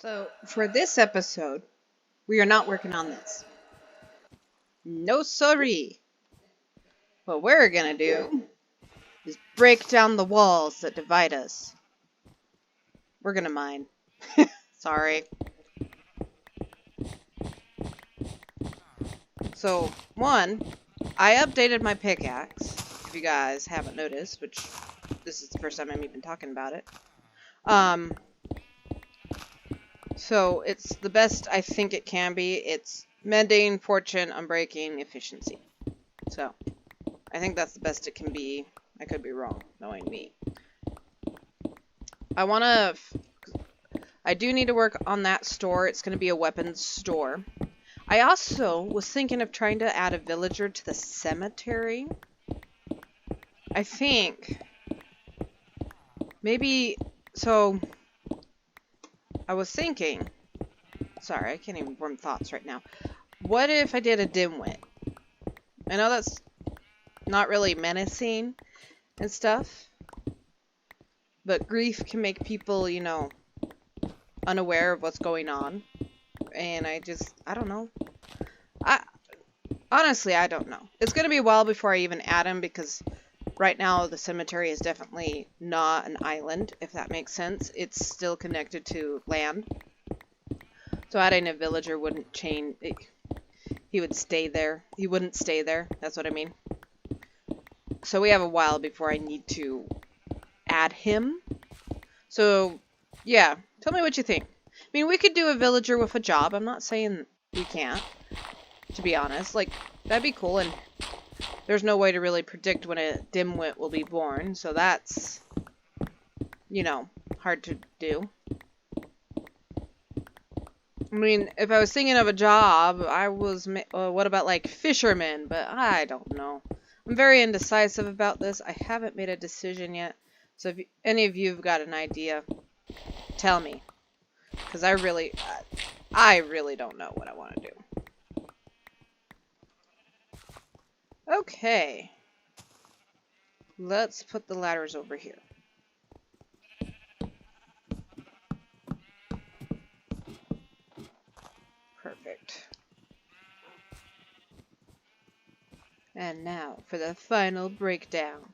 So, for this episode, we are not working on this. No sorry. What we're gonna do is break down the walls that divide us. We're gonna mine. Sorry. So, one, I updated my pickaxe, if you guys haven't noticed, which this is the first time I'm even talking about it. So it's the best I think it can be. It's mending, fortune, unbreaking, efficiency. So, I think that's the best it can be. I could be wrong, knowing me. I do need to work on that store. It's going to be a weapons store. I also was thinking of trying to add a villager to the cemetery. I think maybe, so I was thinking, sorry, I can't even form thoughts right now. What if I did a dimwit? I know that's not really menacing and stuff, but grief can make people, unaware of what's going on. And I don't know. Honestly, I don't know. It's going to be a while before I even add him, because right now the cemetery is definitely not an island, if that makes sense. It's still connected to land. So adding a villager wouldn't change. He would stay there. He wouldn't stay there. That's what I mean. So we have a while before I need to add him. So, yeah. Tell me what you think. I mean, we could do a villager with a job. I'm not saying we can't, to be honest. Like, that'd be cool, and there's no way to really predict when a dimwit will be born, so that's, hard to do. I mean, if I was thinking of a job, what about, like, fishermen? But I don't know. I'm very indecisive about this. I haven't made a decision yet. So if any of you have got an idea, tell me. Because I really don't know what I want to do. Okay. Let's put the ladders over here. Perfect. And now for the final breakdown.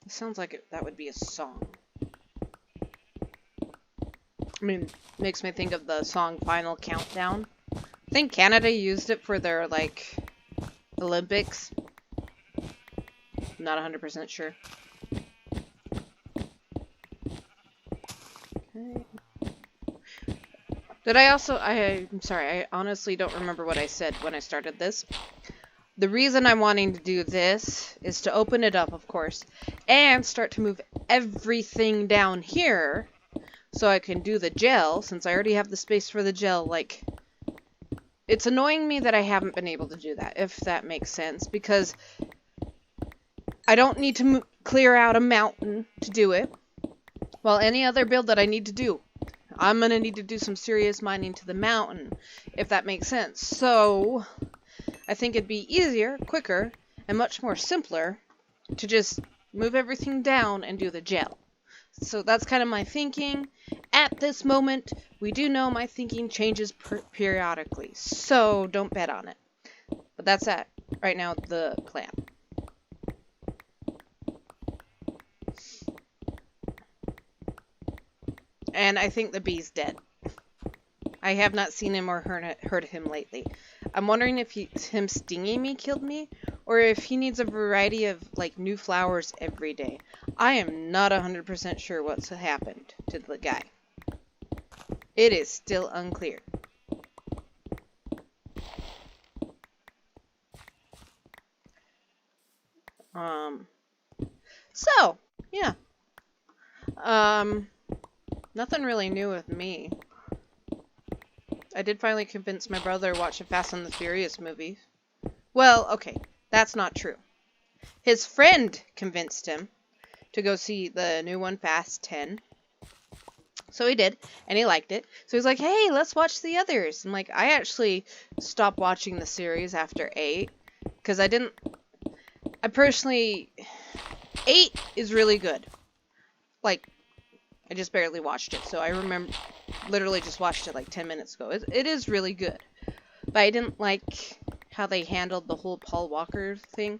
It sounds like that would be a song. I mean, makes me think of the song Final Countdown. I think Canada used it for their, Olympics. Not 100% sure. Okay. I'm sorry, I honestly don't remember what I said when I started this. The reason I'm wanting to do this is to open it up, of course, and start to move everything down here so I can do the gel, since I already have the space for the gel. It's annoying me that I haven't been able to do that, if that makes sense, because I don't need to clear out a mountain to do it. Well, any other build that I need to do, I'm going to need to do some serious mining to the mountain, if that makes sense. So, I think it'd be easier, quicker, and much more simpler to just move everything down and do the gel. So that's kind of my thinking. At this moment, we do know my thinking changes periodically, so don't bet on it. But that's right now the plan. And I think the bee's dead. I have not seen him or heard him lately. I'm wondering if him stinging me killed me, or if he needs a variety of, new flowers every day. I am not 100% sure what's happened to the guy. It is still unclear. So, yeah. Nothing really new with me. I did finally convince my brother to watch a Fast and the Furious movie. Well, okay, that's not true. His friend convinced him to go see the new one, Fast 10. So he did, and he liked it. So he's like, hey, let's watch the others. And, I actually stopped watching the series after 8, because I personally, 8 is really good. I just barely watched it, so I literally just watched it like 10 minutes ago. It is really good. But I didn't like how they handled the whole Paul Walker thing.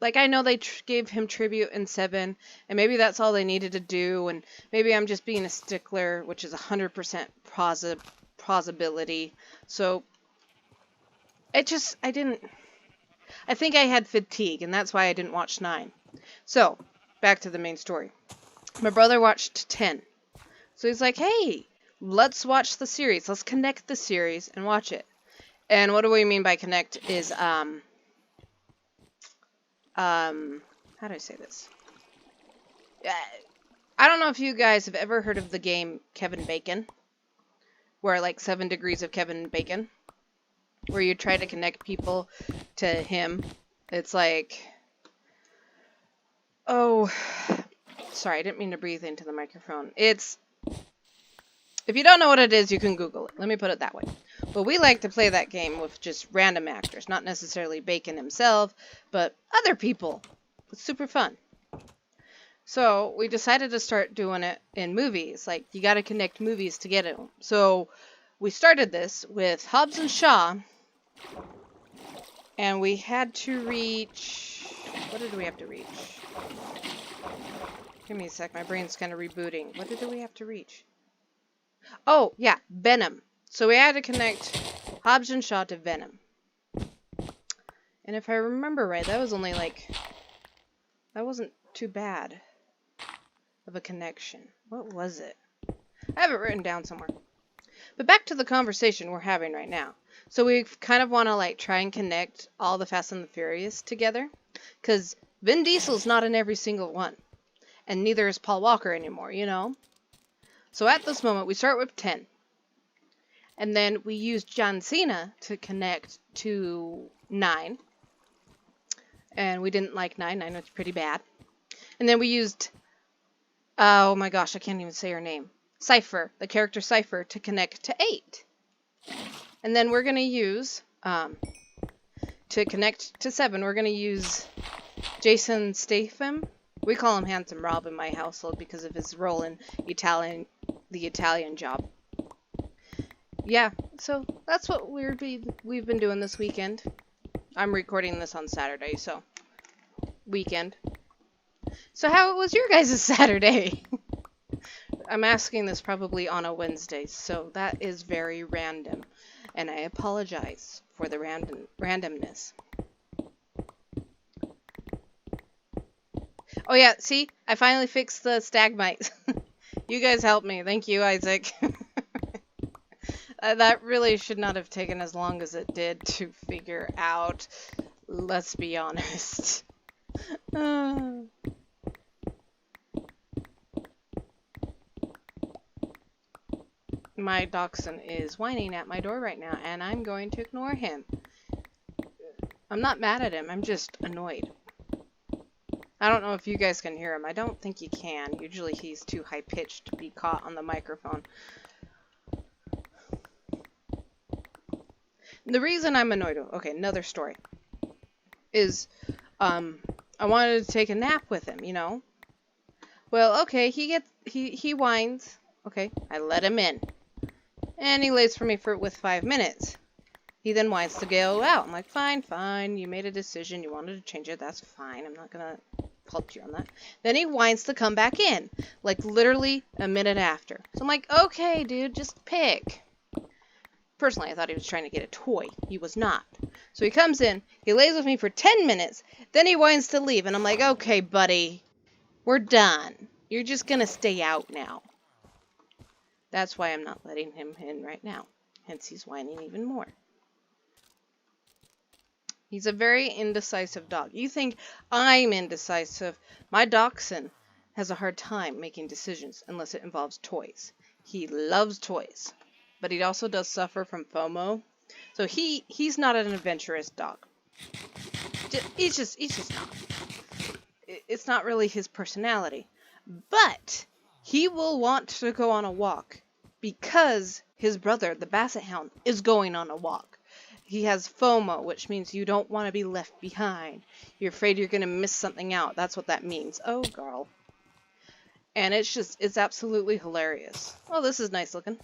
Like, I know they gave him tribute in 7, and maybe that's all they needed to do, and maybe I'm just being a stickler, which is 100% plausibility. So, I think I had fatigue, and that's why I didn't watch 9. So, back to the main story. My brother watched 10. So he's like, hey, let's watch the series. Let's connect the series and watch it. And what do we mean by connect is, how do I say this? I don't know if you guys have ever heard of the game Kevin Bacon, where like 7 Degrees of Kevin Bacon, where you try to connect people to him. It's like, oh, sorry, I didn't mean to breathe into the microphone. If you don't know what it is, you can Google it. Let me put it that way. But we like to play that game with just random actors, not necessarily Bacon himself, but other people. It's super fun. So we decided to start doing it in movies. Like, you got to connect movies to get it. So we started this with Hobbs and Shaw, and we had to reach... What did we have to reach? Give me a sec. My brain's kind of rebooting. What did we have to reach? Oh, yeah, Venom. So we had to connect Hobbs and Shaw to Venom. And if I remember right, that was only like... That wasn't too bad of a connection. What was it? I have it written down somewhere. But back to the conversation we're having right now. So we kind of want to like try and connect all the Fast and the Furious together. Because Vin Diesel's not in every single one. And neither is Paul Walker anymore, you know? So at this moment, we start with 10. And then we use John Cena to connect to 9. And we didn't like 9. 9 was pretty bad. And then we used... Oh my gosh, I can't even say her name. Cypher, the character Cypher, to connect to 8. And then we're going to use... to connect to 7, we're going to use Jason Statham. We call him Handsome Rob in my household because of his role in the Italian Job. Yeah, so that's what we've been doing this weekend. I'm recording this on Saturday, so weekend. So how was your guys' Saturday? I'm asking this probably on a Wednesday, so that is very random, and I apologize for the randomness. Oh yeah, see? I finally fixed the stalagmites. You guys helped me. Thank you, Isaac. That really should not have taken as long as it did to figure out. Let's be honest. My dachshund is whining at my door right now, and I'm going to ignore him. I'm not mad at him, I'm just annoyed. I don't know if you guys can hear him. I don't think you can. Usually he's too high-pitched to be caught on the microphone. The reason I'm annoyed, okay, another story, is, I wanted to take a nap with him, you know? Well, okay, he whines. Okay, I let him in. And he lays for me with 5 minutes. He then whines to go out. I'm like, fine, you made a decision, you wanted to change it, that's fine, I'm not gonna fault you on that. Then he whines to come back in, like literally a minute after. So I'm like, okay, dude, just pick. Personally, I thought he was trying to get a toy. He was not. So he comes in, he lays with me for 10 minutes, then he whines to leave, and I'm like, okay, buddy, we're done. You're just gonna stay out now. That's why I'm not letting him in right now. Hence, he's whining even more. He's a very indecisive dog. You think I'm indecisive. My dachshund has a hard time making decisions unless it involves toys. He loves toys. But he also does suffer from FOMO. So he's not an adventurous dog. He's just not. It's not really his personality. But he will want to go on a walk because his brother, the Basset Hound, is going on a walk. He has FOMO, which means you don't want to be left behind. You're afraid you're going to miss something out. That's what that means. Oh, girl. And it's absolutely hilarious. Oh, this is nice looking.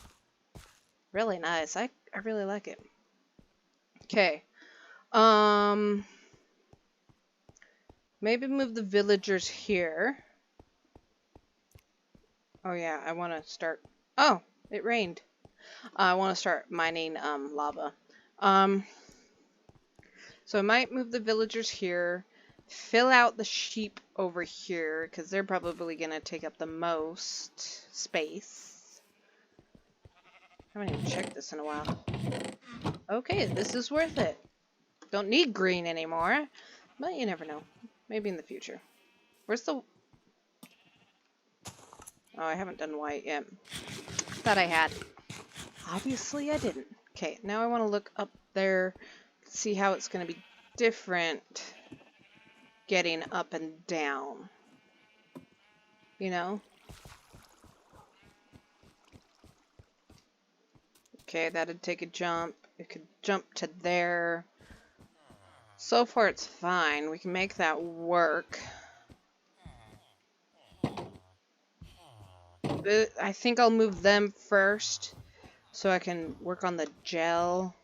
Really nice. I really like it. Okay. Maybe move the villagers here. Oh yeah, I want to start... Oh, it rained. I want to start mining lava. So I might move the villagers here. Fill out the sheep over here, because they're probably going to take up the most space. I haven't even checked this in a while. Okay, this is worth it. Don't need green anymore, but you never know. Maybe in the future. Where's the... Oh, I haven't done white yet. Thought I had. Obviously I didn't. Okay, now I want to look up there, see how it's going to be different getting up and down. You know? Okay, that'd take a jump. It could jump to there. So far it's fine. We can make that work. But I think I'll move them first so I can work on the gel.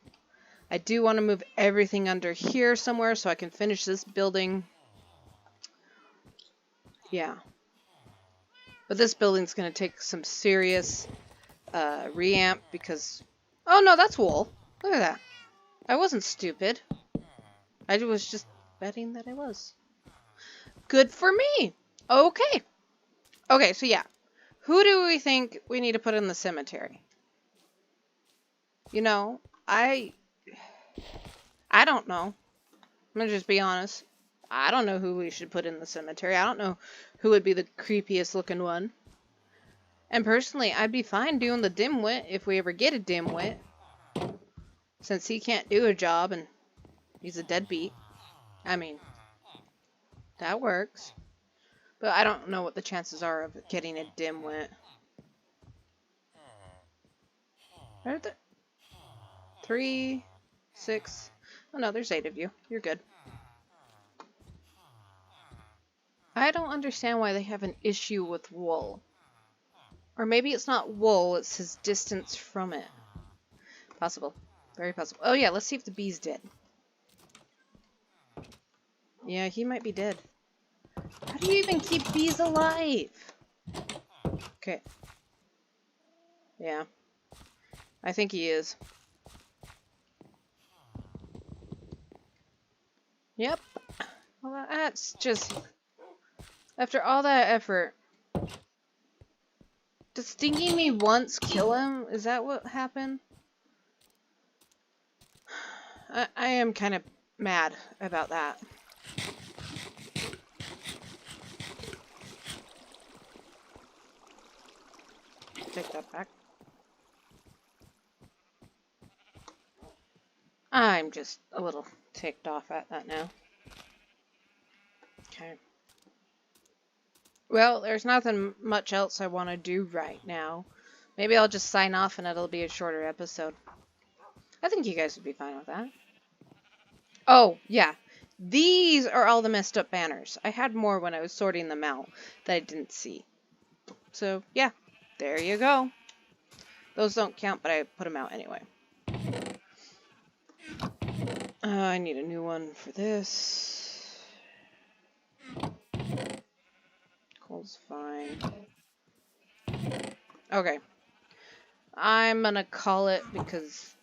I do want to move everything under here somewhere so I can finish this building. Yeah. But this building's going to take some serious reamp because... Oh no, that's wool. Look at that. I wasn't stupid. I was just betting that I was. Good for me. Okay. Okay, so yeah. Who do we think we need to put in the cemetery? You know, I don't know. I'm gonna just be honest. I don't know who we should put in the cemetery. I don't know who would be the creepiest looking one. And personally, I'd be fine doing the dimwit if we ever get a dimwit. Since he can't do a job and he's a deadbeat. I mean, that works. But I don't know what the chances are of getting a dimwit. Are there 3, 6... Oh no, there's 8 of you. You're good. I don't understand why they have an issue with wool. Or maybe it's not wool, it's his distance from it. Possible. Very possible. Oh yeah, let's see if the bee's dead. Yeah, he might be dead. How do you even keep bees alive? Okay. Yeah. I think he is. Yep. Well, that's just... After all that effort... Did stinging me once kill him? Is that what happened? I am kind of mad about that. Take that back. I'm just a little ticked off at that now. Okay. Well, there's nothing much else I want to do right now. Maybe I'll just sign off and it'll be a shorter episode. I think you guys would be fine with that. Oh, yeah. These are all the messed up banners. I had more when I was sorting them out that I didn't see. So, yeah. There you go. Those don't count, but I put them out anyway. I need a new one for this. Coal's fine. Okay. I'm gonna call it because,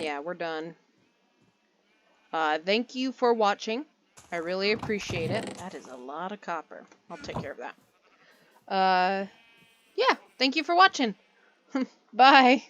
yeah, we're done. Thank you for watching. I really appreciate it. That is a lot of copper. I'll take care of that. Yeah, thank you for watching. Bye.